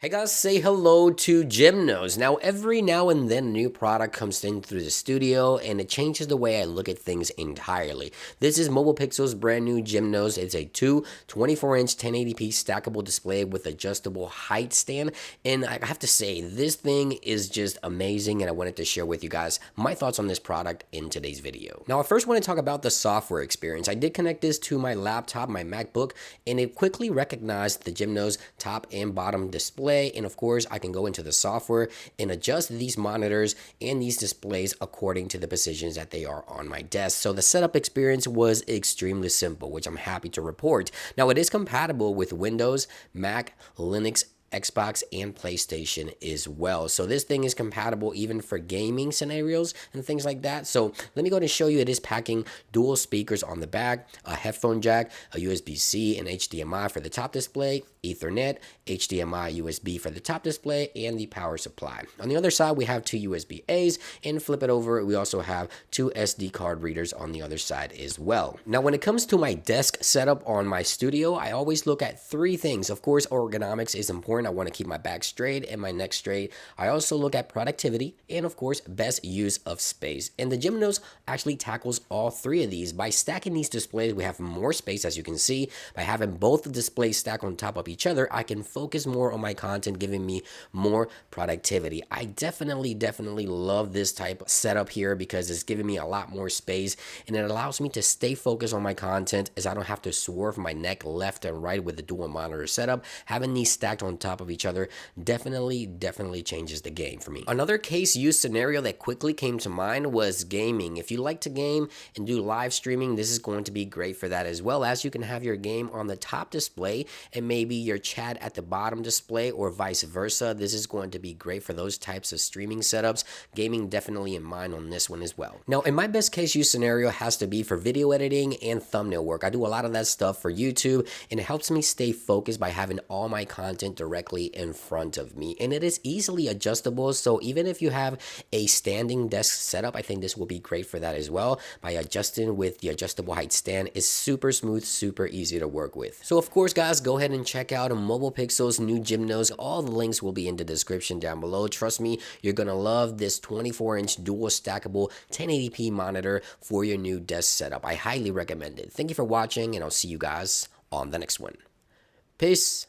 Hey guys, say hello to Geminos. Now, every now and then a new product comes in through the studio and it changes the way I look at things entirely. This is Mobile Pixel's brand new Geminos. It's a 24-inch 1080p stackable display with adjustable height stand. And I have to say, this thing is just amazing and I wanted to share with you guys my thoughts on this product in today's video. Now, I first want to talk about the software experience. I did connect this to my laptop, my MacBook, and it quickly recognized the Geminos top and bottom display. And of course, I can go into the software and adjust these monitors and these displays according to the positions that they are on my desk. So the setup experience was extremely simple, which I'm happy to report. Now, it is compatible with Windows, Mac, Linux, Xbox, and PlayStation as well. So this thing is compatible even for gaming scenarios and things like that. So let me go ahead and show you. It is packing dual speakers on the back, a headphone jack, a USB-C and HDMI for the top display, Ethernet, HDMI, USB for the top display, and the power supply. On the other side, we have two USB-A's, and flip it over, we also have two SD card readers on the other side as well. Now, when it comes to my desk setup on my studio, I always look at three things. Of course, ergonomics is important. I want to keep my back straight and my neck straight. I also look at productivity and, of course, best use of space. And the Geminos actually tackles all three of these. By stacking these displays, we have more space, as you can see. By having both the displays stacked on top of each other, I can focus more on my content, giving me more productivity. I definitely love this type of setup here because it's giving me a lot more space and it allows me to stay focused on my content as I don't have to swerve my neck left and right with the dual monitor setup. Having these stacked on top of each other definitely changes the game for me. Another case use scenario that quickly came to mind was gaming. If you like to game and do live streaming, this is going to be great for that, as well as you can have your game on the top display and maybe your chat at the bottom display or vice versa. This is going to be great for those types of streaming setups. Gaming definitely in mind on this one as well. Now, in my best case use scenario has to be for video editing and thumbnail work. I do a lot of that stuff for YouTube and it helps me stay focused by having all my content directly in front of me, and it is easily adjustable. So even if you have a standing desk setup, I think this will be great for that as well. By adjusting with the adjustable height stand is super smooth, super easy to work with. So of course, guys, go ahead and check out Mobile Pixel's new Geminos. All the links will be in the description down below. Trust me, you're gonna love this 24-inch dual stackable 1080p monitor for your new desk setup. I highly recommend it. Thank you for watching, and I'll see you guys on the next one. Peace.